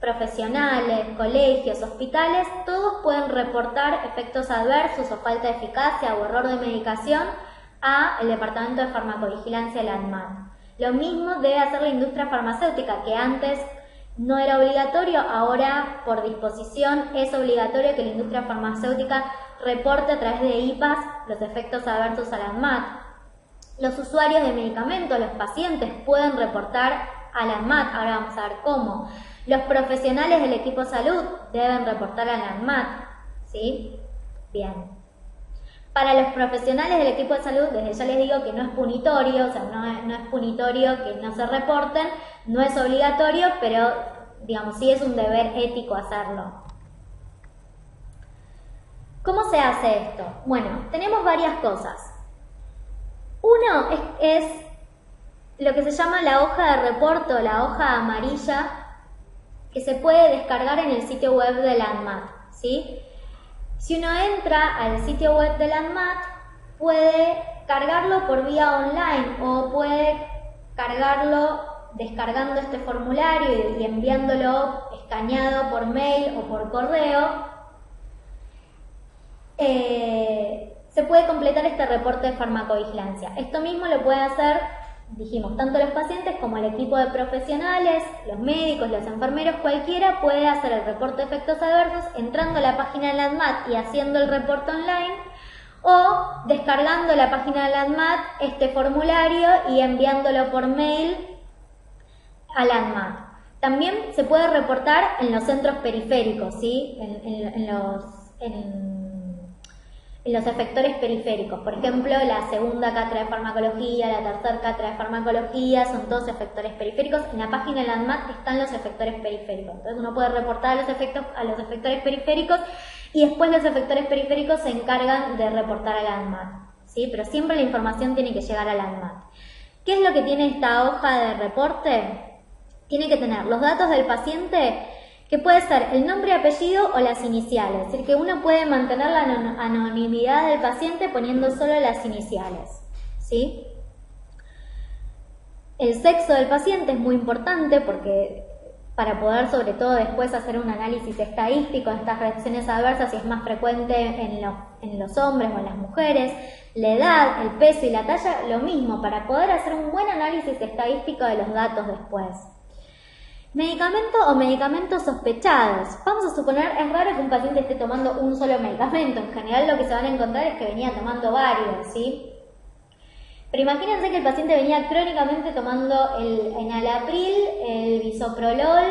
S1: profesionales, colegios, hospitales, todos pueden reportar efectos adversos o falta de eficacia o error de medicación al Departamento de Farmacovigilancia de la ANMAT. Lo mismo debe hacer la industria farmacéutica, que antes no era obligatorio, ahora por disposición es obligatorio que la industria farmacéutica reporte a través de IPAs los efectos adversos a la ANMAT. Los usuarios de medicamentos, los pacientes, pueden reportar a la ANMAT, ahora vamos a ver cómo. Los profesionales del equipo de salud deben reportar a la ANMAT, ¿sí? Bien. Para los profesionales del equipo de salud, desde ya les digo que no es punitorio, o sea, no es punitorio que no se reporten, no es obligatorio, pero digamos, sí es un deber ético hacerlo. ¿Cómo se hace esto? Bueno, tenemos varias cosas. Uno es lo que se llama la hoja de reporte o la hoja amarilla, que se puede descargar en el sitio web de la ANMAT, ¿sí? Si uno entra al sitio web de la ANMAT, puede cargarlo por vía online o puede cargarlo descargando este formulario y enviándolo escaneado por mail o por correo. Se puede completar este reporte de farmacovigilancia. Esto mismo lo puede hacer, dijimos, tanto los pacientes como el equipo de profesionales, los médicos, los enfermeros, cualquiera puede hacer el reporte de efectos adversos entrando a la página de la ANMAT y haciendo el reporte online, o descargando la página de la ANMAT, este formulario, y enviándolo por mail a la ANMAT. También se puede reportar en los centros periféricos, ¿sí? En los efectores periféricos. Por ejemplo, la segunda cátedra de farmacología, la tercera cátedra de farmacología, son todos efectores periféricos. En la página de la ANMAT están los efectores periféricos. Entonces uno puede reportar a los efectores periféricos y después los efectores periféricos se encargan de reportar a la ANMAT, ¿sí? Pero siempre la información tiene que llegar al ANMAT. ¿Qué es lo que tiene esta hoja de reporte? Tiene que tener los datos del paciente, que puede ser el nombre y apellido o las iniciales. Es decir, que uno puede mantener la anonimidad del paciente poniendo solo las iniciales, ¿sí? El sexo del paciente es muy importante porque para poder sobre todo después hacer un análisis estadístico de estas reacciones adversas, si es más frecuente en los hombres o en las mujeres. La edad, el peso y la talla, lo mismo, para poder hacer un buen análisis estadístico de los datos después. Medicamento o medicamentos sospechados. Vamos a suponer, es raro que un paciente esté tomando un solo medicamento. En general lo que se van a encontrar es que venía tomando varios, ¿sí? Pero imagínense que el paciente venía crónicamente tomando el enalapril, el bisoprolol,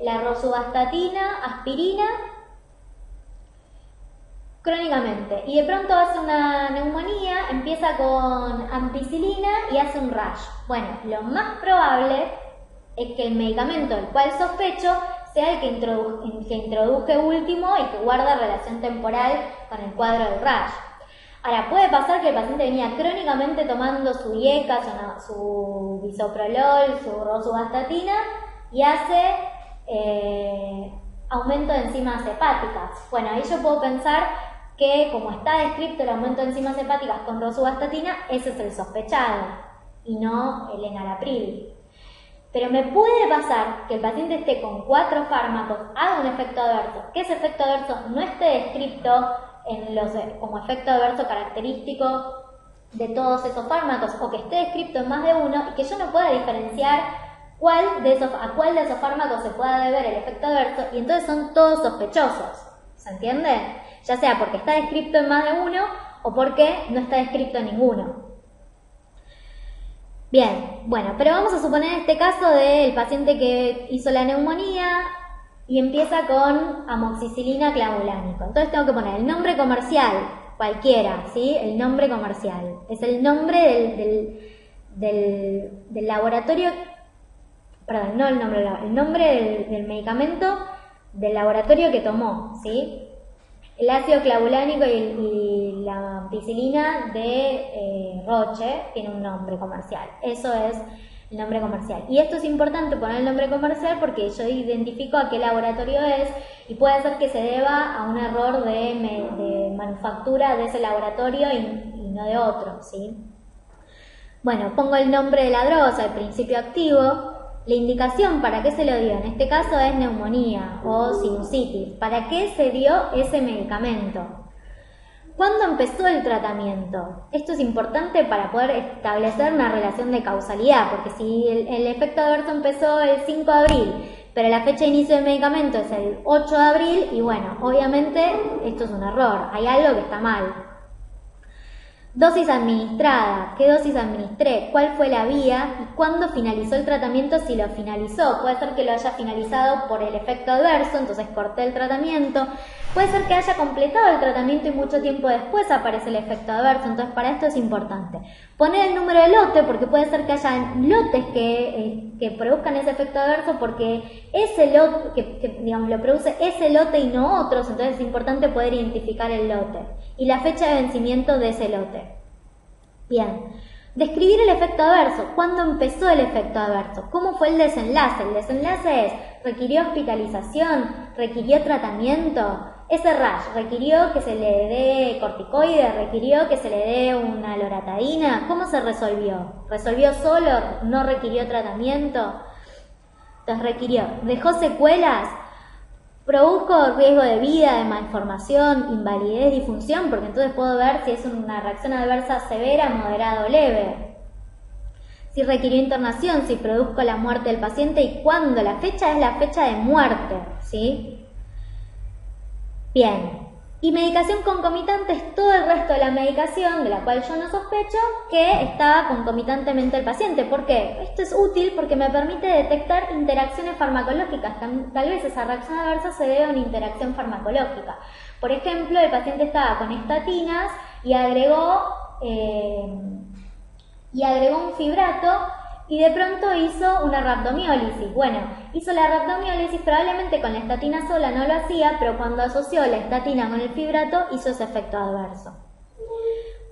S1: la rosuvastatina, aspirina, crónicamente. Y de pronto hace una neumonía, empieza con ampicilina y hace un rash. Bueno, lo más probable es que el medicamento del cual sospecho sea el que introduje último y que guarda relación temporal con el cuadro del rash. Ahora, puede pasar que el paciente venía crónicamente tomando su IECA, su bisoprolol, su rosuvastatina y hace aumento de enzimas hepáticas. Bueno, ahí yo puedo pensar que como está descrito el aumento de enzimas hepáticas con rosuvastatina, ese es el sospechado y no el enalapril. Pero me puede pasar que el paciente esté con 4 fármacos, haga un efecto adverso, que ese efecto adverso no esté descrito como efecto adverso característico de todos esos fármacos o que esté descrito en más de uno y que yo no pueda diferenciar a cuál de esos fármacos se pueda deber el efecto adverso y entonces son todos sospechosos. ¿Se entiende? Ya sea porque está descrito en más de uno o porque no está descrito en ninguno. Bien, bueno, pero vamos a suponer este caso del paciente que hizo la neumonía y empieza con amoxicilina clavulánico. Entonces tengo que poner el nombre comercial, cualquiera, ¿sí? El nombre comercial. Es el nombre del laboratorio, perdón, no el nombre del medicamento del laboratorio que tomó, ¿sí? El ácido clavulánico y la ampicilina de Roche tiene un nombre comercial. Eso es el nombre comercial. Y esto es importante poner el nombre comercial porque yo identifico a qué laboratorio es y puede ser que se deba a un error de manufactura de ese laboratorio y no de otro, ¿sí? Bueno, pongo el nombre de la droga, o sea, el principio activo. La indicación para qué se lo dio, en este caso es neumonía o sinusitis. ¿Para qué se dio ese medicamento? ¿Cuándo empezó el tratamiento? Esto es importante para poder establecer una relación de causalidad, porque si el efecto adverso empezó el 5 de abril, pero la fecha de inicio del medicamento es el 8 de abril, y bueno, obviamente esto es un error, hay algo que está mal. Dosis administrada, ¿qué dosis administré? ¿Cuál fue la vía? ¿Y cuándo finalizó el tratamiento? Si lo finalizó, puede ser que lo haya finalizado por el efecto adverso, entonces corté el tratamiento. Puede ser que haya completado el tratamiento y mucho tiempo después aparece el efecto adverso, entonces para esto es importante. Poner el número de lote, porque puede ser que haya lotes que produzcan ese efecto adverso porque ese lote, digamos, lo produce ese lote y no otros, entonces es importante poder identificar el lote y la fecha de vencimiento de ese lote. Bien, describir el efecto adverso. ¿Cuándo empezó el efecto adverso? ¿Cómo fue el desenlace? El desenlace es, ¿requirió hospitalización? ¿Requirió tratamiento? Ese rash, ¿requirió que se le dé corticoide? ¿Requirió que se le dé una loratadina? ¿Cómo se resolvió? ¿Resolvió solo? ¿No requirió tratamiento? Entonces requirió. ¿Dejó secuelas? ¿Produjo riesgo de vida, de malformación, invalidez, disfunción? Porque entonces puedo ver si es una reacción adversa severa, moderada o leve. Si requirió internación, si produjo la muerte del paciente y cuándo. La fecha es la fecha de muerte, ¿sí? Bien. Y medicación concomitante es todo el resto de la medicación de la cual yo no sospecho que estaba concomitantemente el paciente. ¿Por qué? Esto es útil porque me permite detectar interacciones farmacológicas. Tal vez esa reacción adversa se debe a una interacción farmacológica. Por ejemplo, el paciente estaba con estatinas y agregó un fibrato y de pronto hizo una rhabdomiólisis. Bueno, hizo la rhabdomiólisis probablemente con la estatina sola no lo hacía, pero cuando asoció la estatina con el fibrato hizo ese efecto adverso.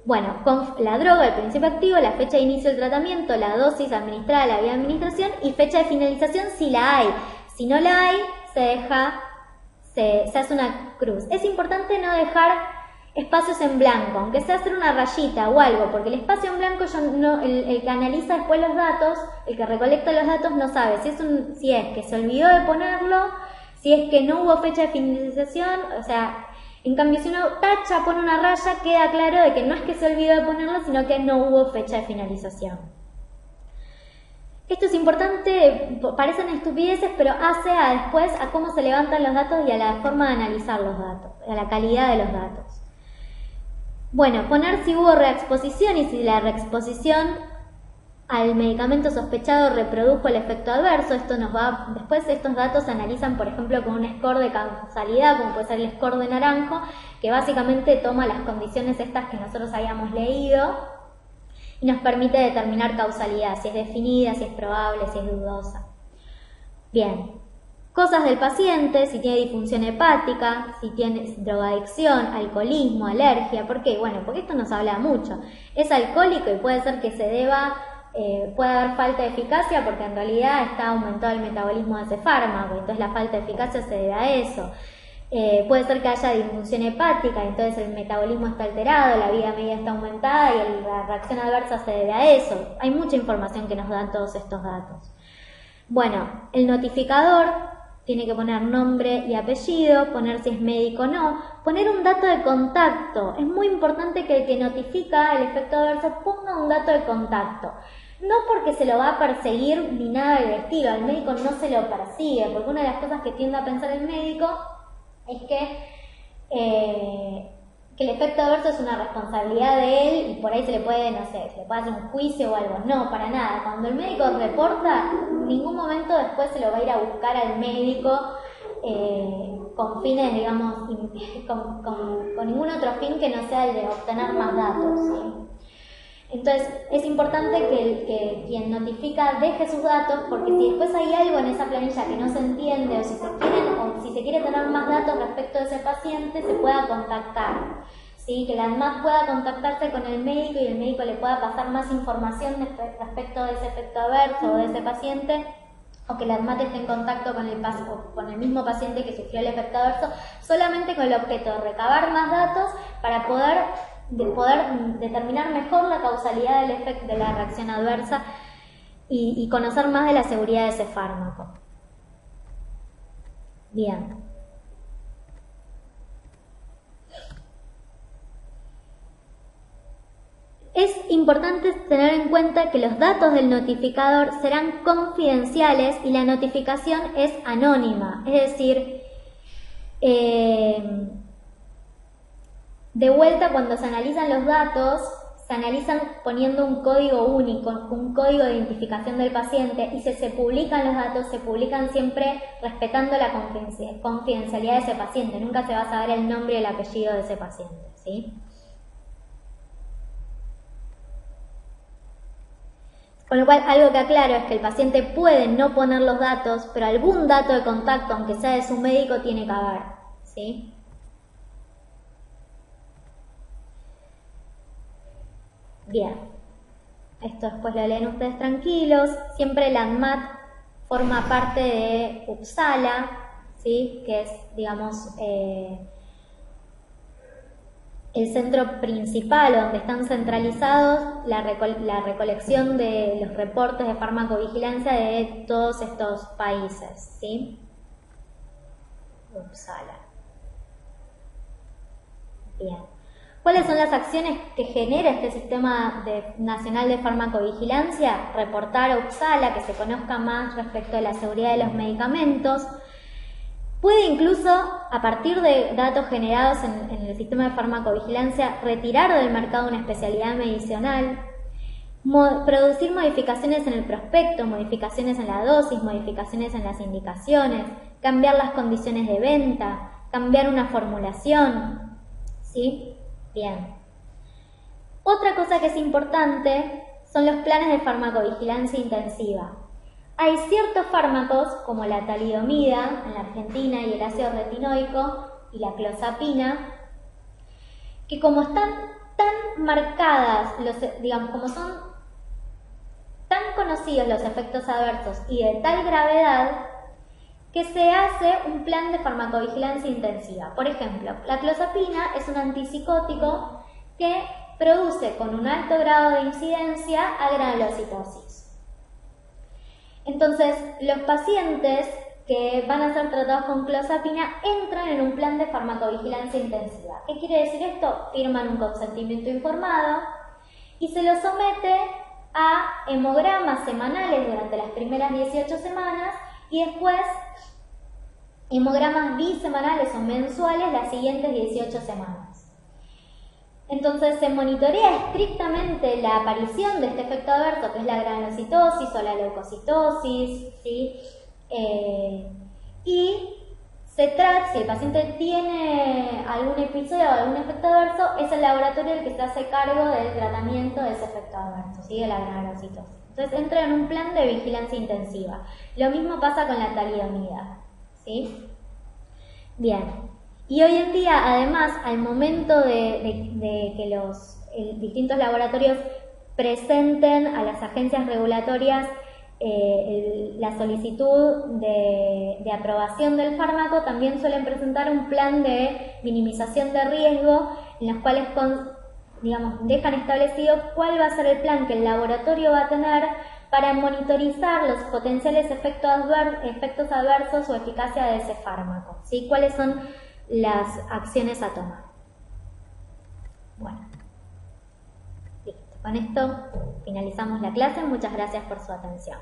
S1: Bueno, con la droga, el principio activo, la fecha de inicio del tratamiento, la dosis administrada, la vía de administración y fecha de finalización si la hay. Si no la hay, se hace una cruz. Es importante no dejar espacios en blanco, aunque sea hacer una rayita o algo, porque el espacio en blanco el que analiza después los datos, el que recolecta los datos no sabe si es que se olvidó de ponerlo, si es que no hubo fecha de finalización, o sea, en cambio si uno tacha, pone una raya, queda claro de que no es que se olvidó de ponerlo, sino que no hubo fecha de finalización. Esto es importante, parecen estupideces, pero hace después a cómo se levantan los datos y a la forma de analizar los datos, a la calidad de los datos. Bueno, poner si hubo reexposición y si la reexposición al medicamento sospechado reprodujo el efecto adverso. Después estos datos se analizan, por ejemplo, con un score de causalidad, como puede ser el score de Naranjo, que básicamente toma las condiciones estas que nosotros habíamos leído y nos permite determinar causalidad, si es definida, si es probable, si es dudosa. Bien, cosas del paciente, si tiene disfunción hepática, si tiene drogadicción, alcoholismo, alergia. ¿Por qué? Bueno, porque esto nos habla mucho. Es alcohólico y puede ser que se deba, puede haber falta de eficacia porque en realidad está aumentado el metabolismo de ese fármaco, entonces la falta de eficacia se debe a eso. Puede ser que haya disfunción hepática, entonces el metabolismo está alterado, la vida media está aumentada y la reacción adversa se debe a eso. Hay mucha información que nos dan todos estos datos. Bueno, el notificador tiene que poner nombre y apellido, poner si es médico o no, poner un dato de contacto. Es muy importante que el que notifica el efecto adverso ponga un dato de contacto. No porque se lo va a perseguir ni nada del estilo, al médico no se lo persigue, porque una de las cosas que tiende a pensar el médico es que el efecto adverso es una responsabilidad de él y por ahí se le puede, no sé, se le puede hacer un juicio o algo. No, para nada. Cuando el médico reporta, en ningún momento después se lo va a ir a buscar al médico con fines, digamos, con ningún otro fin que no sea el de obtener más datos, ¿sí? Entonces, es importante que quien notifica deje sus datos, porque si después hay algo en esa planilla que no se entiende o si se quiere tener más datos respecto de ese paciente, se pueda contactar, ¿sí? Que la ANMAT pueda contactarse con el médico y el médico le pueda pasar más información respecto de ese efecto adverso o de ese paciente, o que la ANMAT esté en contacto con el mismo paciente que sufrió el efecto adverso, solamente con el objeto de recabar más datos para poder determinar mejor la causalidad del efecto de la reacción adversa y conocer más de la seguridad de ese fármaco. Bien. Es importante tener en cuenta que los datos del notificador serán confidenciales y la notificación es anónima, es decir, de vuelta, cuando se analizan los datos, se analizan poniendo un código único, un código de identificación del paciente, y si se publican los datos, se publican siempre respetando la confidencialidad de ese paciente. Nunca se va a saber el nombre y el apellido de ese paciente, ¿sí? Con lo cual, algo que aclaro es que el paciente puede no poner los datos, pero algún dato de contacto, aunque sea de su médico, tiene que haber, ¿sí? Bien, esto después lo leen ustedes tranquilos. Siempre la ANMAT forma parte de Uppsala, ¿sí? Que es, digamos, el centro principal donde están centralizados la recolección de los reportes de farmacovigilancia de todos estos países, ¿sí? Uppsala. Bien. ¿Cuáles son las acciones que genera este sistema nacional de farmacovigilancia? Reportar a Uppsala, que se conozca más respecto de la seguridad de los medicamentos. Puede incluso, a partir de datos generados en el sistema de farmacovigilancia, retirar del mercado una especialidad medicinal, producir modificaciones en el prospecto, modificaciones en la dosis, modificaciones en las indicaciones, cambiar las condiciones de venta, cambiar una formulación, ¿sí? Bien. Otra cosa que es importante son los planes de farmacovigilancia intensiva. Hay ciertos fármacos, como la talidomida en la Argentina y el ácido retinoico y la clozapina, que como están tan marcadas, digamos, como son tan conocidos los efectos adversos y de tal gravedad, que se hace un plan de farmacovigilancia intensiva. Por ejemplo, la clozapina es un antipsicótico que produce con un alto grado de incidencia agranulocitosis. Entonces, los pacientes que van a ser tratados con clozapina entran en un plan de farmacovigilancia intensiva. ¿Qué quiere decir esto? Firman un consentimiento informado y se los somete a hemogramas semanales durante las primeras 18 semanas y después hemogramas bisemanales o mensuales las siguientes 18 semanas. Entonces se monitorea estrictamente la aparición de este efecto adverso, que es la granulocitosis o la leucocitosis, ¿sí? Y se trata, si el paciente tiene algún episodio o algún efecto adverso, es el laboratorio el que se hace cargo del tratamiento de ese efecto adverso, ¿sí? De la granulocitosis. Entonces entra en un plan de vigilancia intensiva. Lo mismo pasa con la talidomida, ¿sí? Bien. Y hoy en día, además, al momento de que los distintos laboratorios presenten a las agencias regulatorias la solicitud de aprobación del fármaco, también suelen presentar un plan de minimización de riesgo en los cuales dejan establecido cuál va a ser el plan que el laboratorio va a tener para monitorizar los potenciales efectos adversos o eficacia de ese fármaco, ¿sí? ¿Cuáles son las acciones a tomar? Bueno, listo. Con esto finalizamos la clase. Muchas gracias por su atención.